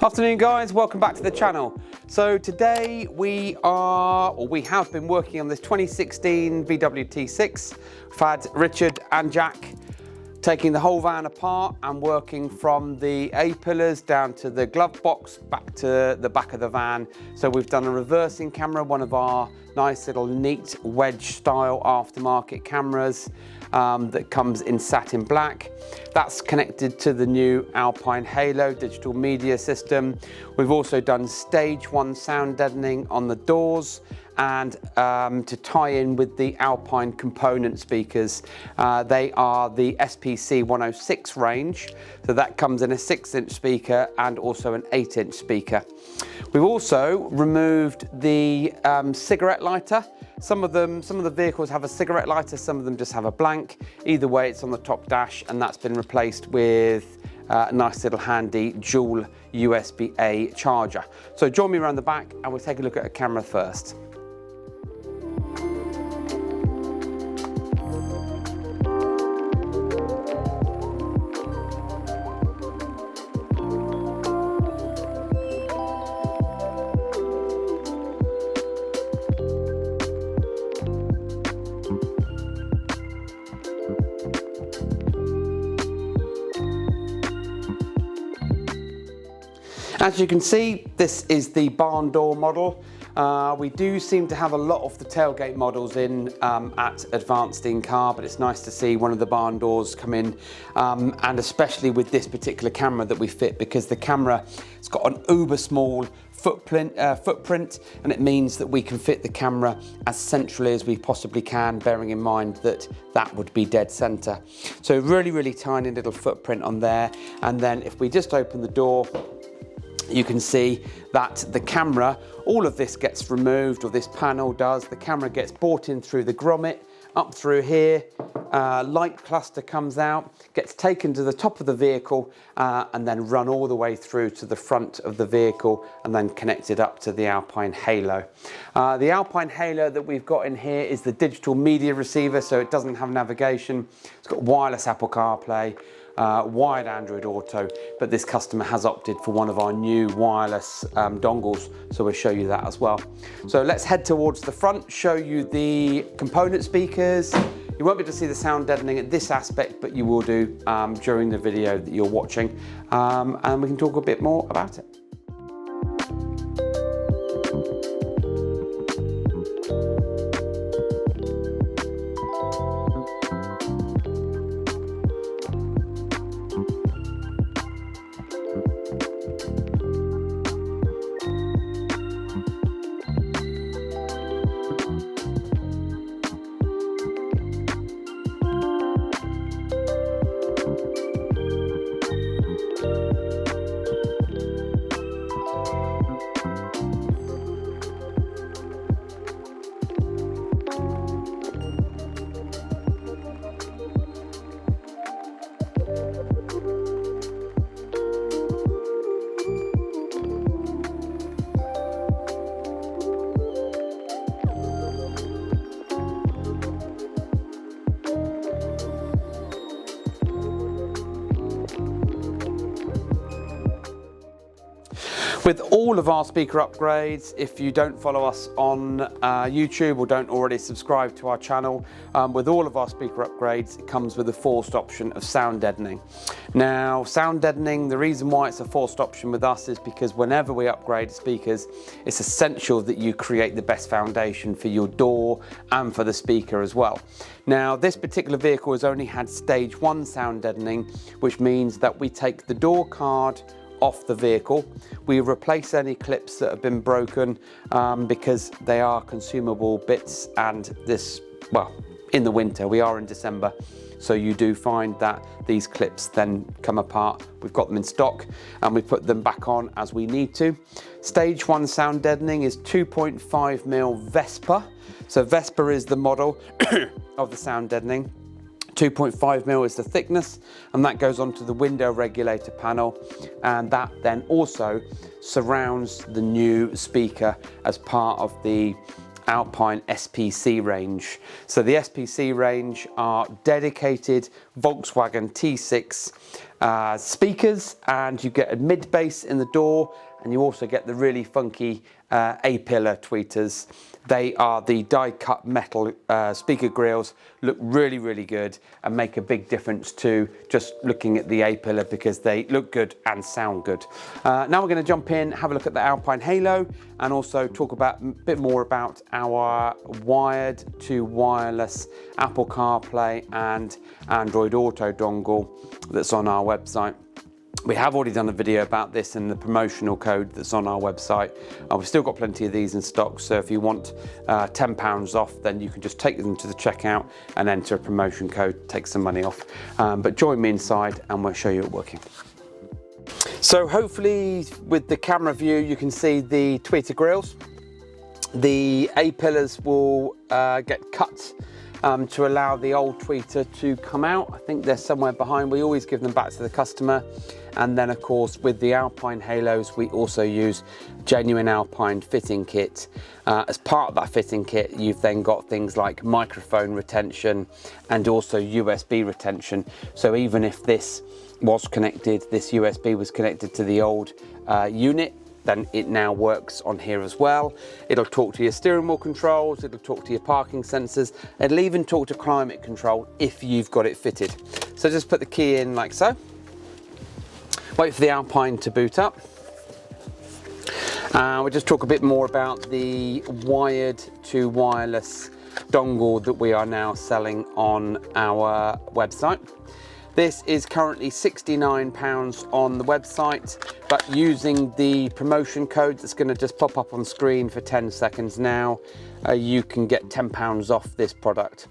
Afternoon guys, welcome back to the channel. So today we have been working on this 2016 VW T6. We've had Richard and Jack taking the whole van apart and working from the A-pillars down to the glove box back to the back of the van. So we've done a reversing camera, one of our nice little neat wedge style aftermarket cameras that comes in satin black. That's connected to the new Alpine Halo digital media system. We've also done stage 1 sound deadening on the doors and to tie in with the Alpine component speakers. They are the SPC-106 range, so that comes in a 6-inch speaker and also an 8-inch speaker. We've also removed the cigarette lighter. Some of the vehicles have a cigarette lighter, some of them just have a blank. Either way, it's on the top dash, and that's been replaced with a nice little handy dual USB-A charger. So join me around the back and we'll take a look at a camera first. As you can see, this is the barn door model. We do seem to have a lot of the tailgate models in at Advanced in Car, but it's nice to see one of the barn doors come in, and especially with this particular camera that we fit, because the camera has got an uber small footprint, and it means that we can fit the camera as centrally as we possibly can, bearing in mind that that would be dead center. So really tiny little footprint on there. And then if we just open the door, you can see that the camera, all of this gets removed, or this panel does. The camera gets brought in through the grommet, up through here, light cluster comes out, gets taken to the top of the vehicle, and then run all the way through to the front of the vehicle, and then connected up to the Alpine Halo. The Alpine Halo that we've got in here is the digital media receiver, so it doesn't have navigation. It's got wireless Apple CarPlay, wired Android Auto, but this customer has opted for one of our new wireless dongles, so we'll show you that as well. So let's head towards the front, show you the component speakers. You won't be able to see the sound deadening at this aspect, but you will do during the video that you're watching, and we can talk a bit more about it. With all of our speaker upgrades, if you don't follow us on YouTube or don't already subscribe to our channel, with all of our speaker upgrades, it comes with a forced option of sound deadening. Now, sound deadening, the reason why it's a forced option with us is because whenever we upgrade speakers, it's essential that you create the best foundation for your door and for the speaker as well. Now, this particular vehicle has only had stage 1 sound deadening, which means that we take the door card off the vehicle. We replace any clips that have been broken because they are consumable bits, and this, well, in the winter, we are in December, so you do find that these clips then come apart. We've got them in stock and we put them back on as we need to. Stage 1 sound deadening is 2.5mm Vespa. So Vespa is the model of the sound deadening. 2.5mm is the thickness, and that goes onto the window regulator panel, and that then also surrounds the new speaker as part of the Alpine SPC range. So the SPC range are dedicated Volkswagen T6 speakers, and you get a mid bass in the door, and you also get the really funky A-pillar tweeters. They are the die-cut metal speaker grills, look really, really good and make a big difference to just looking at the A-pillar because they look good and sound good. Now we're going to jump in, have a look at the Alpine Halo, and also talk about a bit more about our wired to wireless Apple CarPlay and Android Auto dongle that's on our website. We have already done a video about this in the promotional code that's on our website. We've still got plenty of these in stock, so if you want £10 off, then you can just take them to the checkout and enter a promotion code, take some money off. But join me inside and we'll show you it working. So hopefully with the camera view you can see the tweeter grills. The A-pillars will get cut to allow the old tweeter to come out. I think they're somewhere behind. We always give them back to the customer. And then of course with the Alpine Halos we also use genuine Alpine fitting kit. As part of that fitting kit you've then got things like microphone retention and also USB retention. So even if this was connected, this USB was connected to the old unit, then it now works on here as well. It'll talk to your steering wheel controls, it'll talk to your parking sensors, it'll even talk to climate control if you've got it fitted. So just put the key in like so. Wait for the Alpine to boot up. We'll just talk a bit more about the wired to wireless dongle that we are now selling on our website. This is currently £69 on the website, but using the promotion code that's going to just pop up on screen for 10 seconds now, you can get £10 off this product.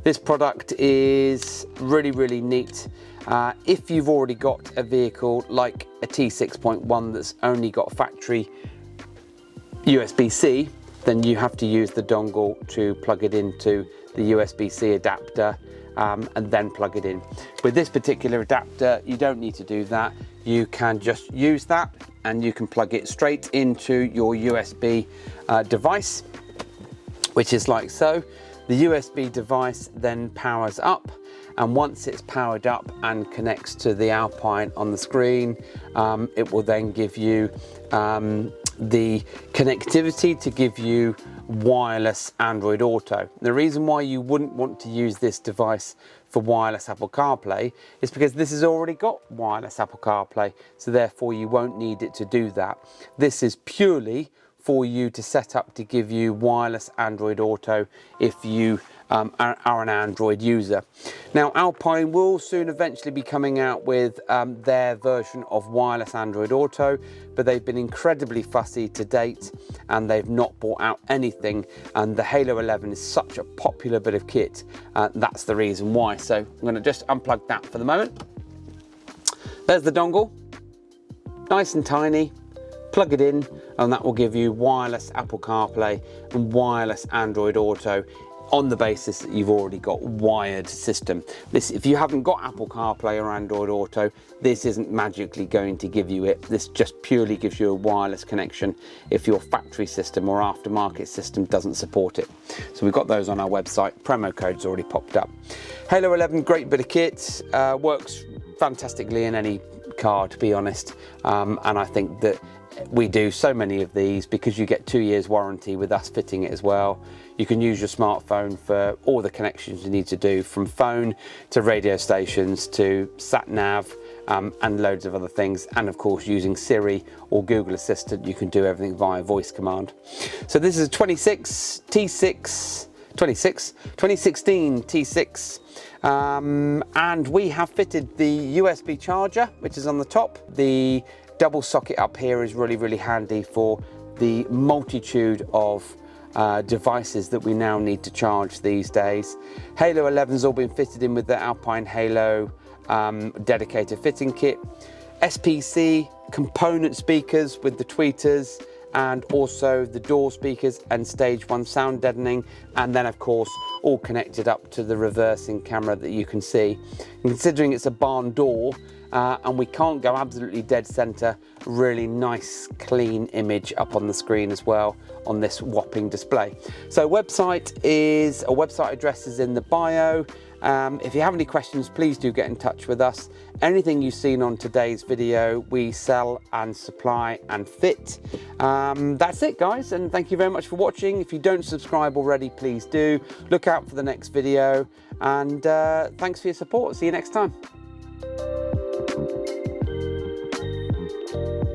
This product is really, really neat. If you've already got a vehicle like a T6.1 that's only got factory USB-C, then you have to use the dongle to plug it into the USB-C adapter and then plug it in. With this particular adapter, you don't need to do that. You can just use that and you can plug it straight into your USB device, which is like so. The USB device then powers up, and once it's powered up and connects to the Alpine on the screen, it will then give you the connectivity to give you wireless Android Auto. The reason why you wouldn't want to use this device for wireless Apple CarPlay is because this has already got wireless Apple CarPlay, so therefore you won't need it to do that. This is purely for you to set up to give you wireless Android Auto if you are an Android user. Now Alpine will soon eventually be coming out with their version of wireless Android Auto, but they've been incredibly fussy to date and they've not brought out anything, and the Halo 11 is such a popular bit of kit, that's the reason why. So I'm going to just unplug that for the moment. There's the dongle, nice and tiny. Plug it in and that will give you wireless Apple CarPlay and wireless Android Auto on the basis that you've already got wired system. This, if you haven't got Apple CarPlay or Android Auto, this isn't magically going to give you it. This just purely gives you a wireless connection if your factory system or aftermarket system doesn't support it. So we've got those on our website. Promo code's already popped up. Halo 11, great bit of kit, works fantastically in any car, to be honest, and I think that we do so many of these because you get 2 years warranty with us fitting it as well. You can use your smartphone for all the connections you need to do, from phone to radio stations to sat nav and loads of other things, and of course using Siri or Google Assistant you can do everything via voice command. So this is a 2016 T6 and we have fitted the USB charger, which is on the top. The double socket up here is really, really handy for the multitude of devices that we now need to charge these days. Halo 11's all been fitted in with the Alpine Halo dedicated fitting kit. SPC component speakers with the tweeters and also the door speakers and stage 1 sound deadening, and then of course all connected up to the reversing camera that you can see. And considering it's a barn door, and we can't go absolutely dead center. Really nice clean image up on the screen as well on this whopping display. So website address is in the bio. If you have any questions, please do get in touch with us. Anything you've seen on today's video, we sell and supply and fit. That's it, guys, and thank you very much for watching. If you don't subscribe already, please do. Look out for the next video, and thanks for your support. See you next time.